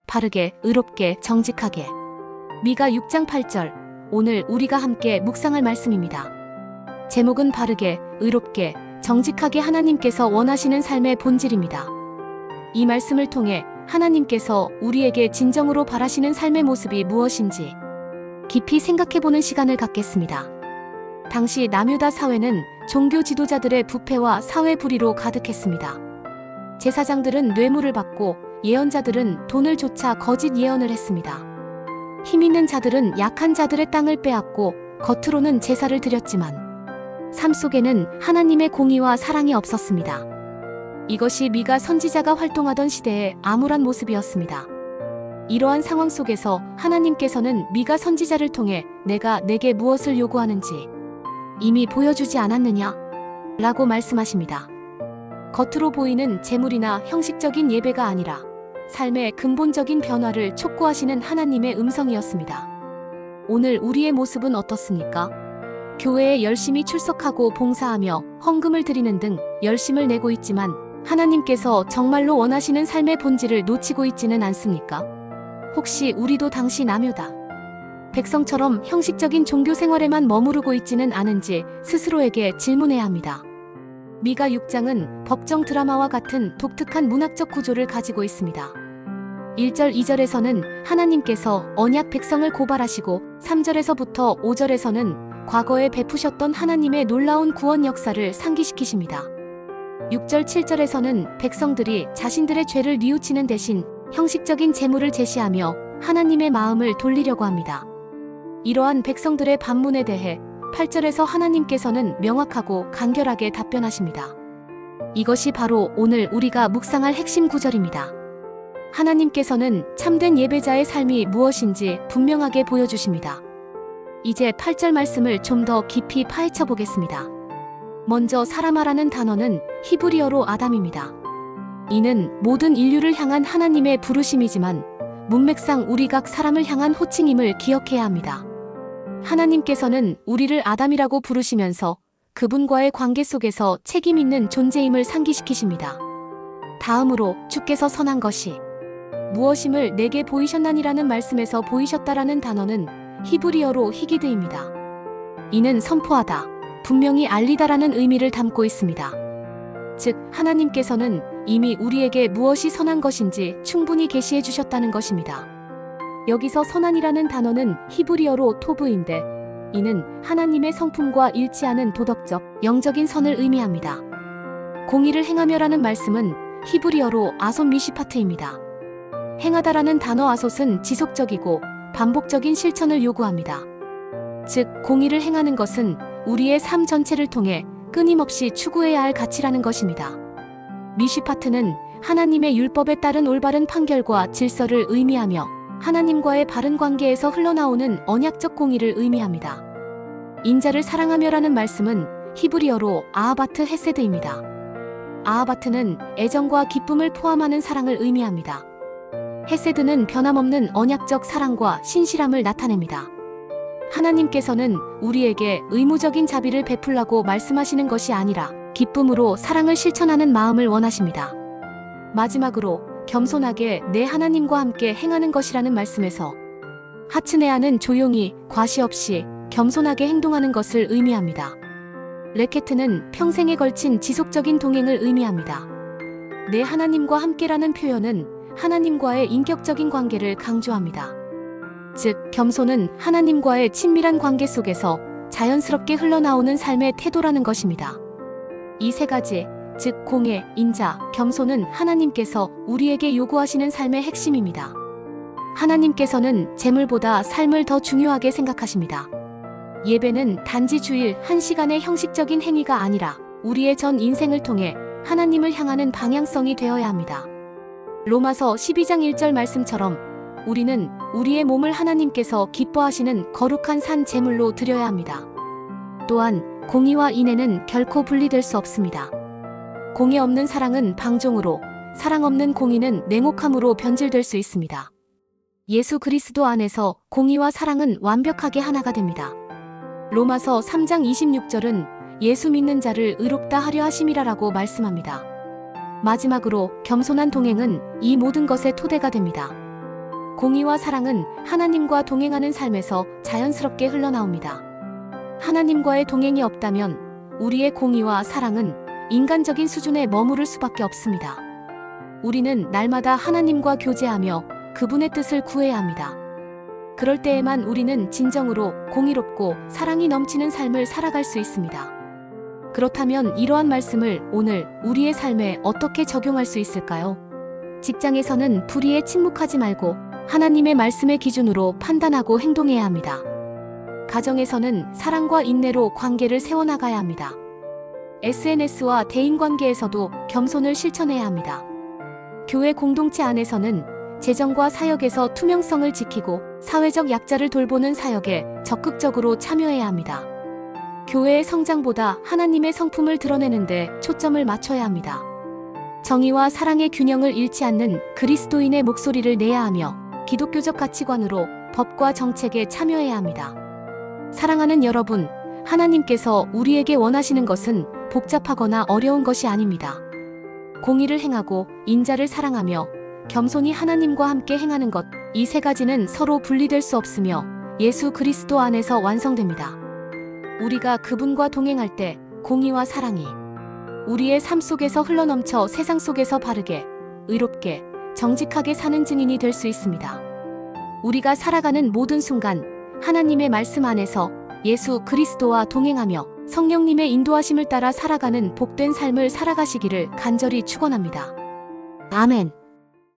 바르게, 의롭게, 정직하게. 미가 6장 8절. 오늘 우리가 함께 묵상할 말씀입니다. 제목은 바르게, 의롭게, 정직하게 하나님께서 원하시는 삶의 본질입니다. 이 말씀을 통해 하나님께서 우리에게 진정으로 바라시는 삶의 모습이 무엇인지 깊이 생각해보는 시간을 갖겠습니다. 당시 남유다 사회는 종교 지도자들의 부패와 사회 불의로 가득했습니다. 제사장들은 뇌물을 받고 예언자들은 돈을 조차 거짓 예언을 했습니다. 힘 있는 자들은 약한 자들의 땅을 빼앗고 겉으로는 제사를 드렸지만 삶 속에는 하나님의 공의와 사랑이 없었습니다. 이것이 미가 선지자가 활동하던 시대의 암울한 모습이었습니다. 이러한 상황 속에서 하나님께서는 미가 선지자를 통해 내가 내게 무엇을 요구하는지 이미 보여주지 않았느냐? 라고 말씀하십니다. 겉으로 보이는 재물이나 형식적인 예배가 아니라 삶의 근본적인 변화를 촉구하시는 하나님의 음성이었습니다. 오늘 우리의 모습은 어떻습니까? 교회에 열심히 출석하고 봉사하며 헌금을 드리는 등 열심을 내고 있지만 하나님께서 정말로 원하시는 삶의 본질을 놓치고 있지는 않습니까? 혹시 우리도 당시 남유다 백성처럼 형식적인 종교 생활에만 머무르고 있지는 않은지 스스로에게 질문해야 합니다. 미가 6장은 법정 드라마와 같은 독특한 문학적 구조를 가지고 있습니다. 1절 2절에서는 하나님께서 언약 백성을 고발하시고 3절에서부터 5절에서는 과거에 베푸셨던 하나님의 놀라운 구원 역사를 상기시키십니다. 6절 7절에서는 백성들이 자신들의 죄를 뉘우치는 대신 형식적인 제물을 제시하며 하나님의 마음을 돌리려고 합니다. 이러한 백성들의 반문에 대해 8절에서 하나님께서는 명확하고 간결하게 답변하십니다. 이것이 바로 오늘 우리가 묵상할 핵심 구절입니다. 하나님께서는 참된 예배자의 삶이 무엇인지 분명하게 보여주십니다. 이제 8절 말씀을 좀 더 깊이 파헤쳐 보겠습니다. 먼저 사람아라는 단어는 히브리어로 아담입니다. 이는 모든 인류를 향한 하나님의 부르심이지만 문맥상 우리 각 사람을 향한 호칭임을 기억해야 합니다. 하나님께서는 우리를 아담이라고 부르시면서 그분과의 관계 속에서 책임 있는 존재임을 상기시키십니다. 다음으로 주께서 선한 것이 무엇임을 내게 보이셨나니라는 말씀에서 보이셨다라는 단어는 히브리어로 히기드입니다. 이는 선포하다, 분명히 알리다라는 의미를 담고 있습니다. 즉, 하나님께서는 이미 우리에게 무엇이 선한 것인지 충분히 계시해 주셨다는 것입니다. 여기서 선한이라는 단어는 히브리어로 토브인데 이는 하나님의 성품과 일치하는 도덕적, 영적인 선을 의미합니다. 공의를 행하며라는 말씀은 히브리어로 아솥 미시파트입니다. 행하다라는 단어 아솥은 지속적이고 반복적인 실천을 요구합니다. 즉, 공의를 행하는 것은 우리의 삶 전체를 통해 끊임없이 추구해야 할 가치라는 것입니다. 미시파트는 하나님의 율법에 따른 올바른 판결과 질서를 의미하며 하나님과의 바른 관계에서 흘러나오는 언약적 공의를 의미합니다. 인자를 사랑하며라는 말씀은 히브리어로 아하바트 헤세드입니다. 아하바트는 애정과 기쁨을 포함하는 사랑을 의미합니다. 헤세드는 변함없는 언약적 사랑과 신실함을 나타냅니다. 하나님께서는 우리에게 의무적인 자비를 베풀라고 말씀하시는 것이 아니라 기쁨으로 사랑을 실천하는 마음을 원하십니다. 마지막으로 겸손하게 내 하나님과 함께 행하는 것이라는 말씀에서 하츠네아는 조용히 과시 없이 겸손하게 행동하는 것을 의미합니다. 레케트는 평생에 걸친 지속적인 동행을 의미합니다. 내 하나님과 함께라는 표현은 하나님과의 인격적인 관계를 강조합니다. 즉, 겸손은 하나님과의 친밀한 관계 속에서 자연스럽게 흘러나오는 삶의 태도라는 것입니다. 이 세 가지, 즉 공의, 인자, 겸손은 하나님께서 우리에게 요구하시는 삶의 핵심입니다. 하나님께서는 재물보다 삶을 더 중요하게 생각하십니다. 예배는 단지 주일 1시간의 형식적인 행위가 아니라 우리의 전 인생을 통해 하나님을 향하는 방향성이 되어야 합니다. 로마서 12장 1절 말씀처럼 우리는 우리의 몸을 하나님께서 기뻐하시는 거룩한 산 제물로 드려야 합니다. 또한 공의와 인애는 결코 분리될 수 없습니다. 공의 없는 사랑은 방종으로, 사랑 없는 공의는 냉혹함으로 변질될 수 있습니다. 예수 그리스도 안에서 공의와 사랑은 완벽하게 하나가 됩니다. 로마서 3장 26절은 예수 믿는 자를 의롭다 하려 하심이라라고 말씀합니다. 마지막으로 겸손한 동행은 이 모든 것의 토대가 됩니다. 공의와 사랑은 하나님과 동행하는 삶에서 자연스럽게 흘러나옵니다. 하나님과의 동행이 없다면 우리의 공의와 사랑은 인간적인 수준에 머무를 수밖에 없습니다. 우리는 날마다 하나님과 교제하며 그분의 뜻을 구해야 합니다. 그럴 때에만 우리는 진정으로 공의롭고 사랑이 넘치는 삶을 살아갈 수 있습니다. 그렇다면 이러한 말씀을 오늘 우리의 삶에 어떻게 적용할 수 있을까요? 직장에서는 불의에 침묵하지 말고 하나님의 말씀의 기준으로 판단하고 행동해야 합니다. 가정에서는 사랑과 인내로 관계를 세워나가야 합니다. SNS와 대인관계에서도 겸손을 실천해야 합니다. 교회 공동체 안에서는 재정과 사역에서 투명성을 지키고 사회적 약자를 돌보는 사역에 적극적으로 참여해야 합니다. 교회의 성장보다 하나님의 성품을 드러내는 데 초점을 맞춰야 합니다. 정의와 사랑의 균형을 잃지 않는 그리스도인의 목소리를 내야 하며 기독교적 가치관으로 법과 정책에 참여해야 합니다. 사랑하는 여러분, 하나님께서 우리에게 원하시는 것은 복잡하거나 어려운 것이 아닙니다. 공의를 행하고 인자를 사랑하며 겸손히 하나님과 함께 행하는 것, 이 세 가지는 서로 분리될 수 없으며 예수 그리스도 안에서 완성됩니다. 우리가 그분과 동행할 때 공의와 사랑이 우리의 삶 속에서 흘러넘쳐 세상 속에서 바르게, 의롭게, 정직하게 사는 증인이 될 수 있습니다. 우리가 살아가는 모든 순간 하나님의 말씀 안에서 예수 그리스도와 동행하며 성령님의 인도하심을 따라 살아가는 복된 삶을 살아가시기를 간절히 축원합니다. 아멘.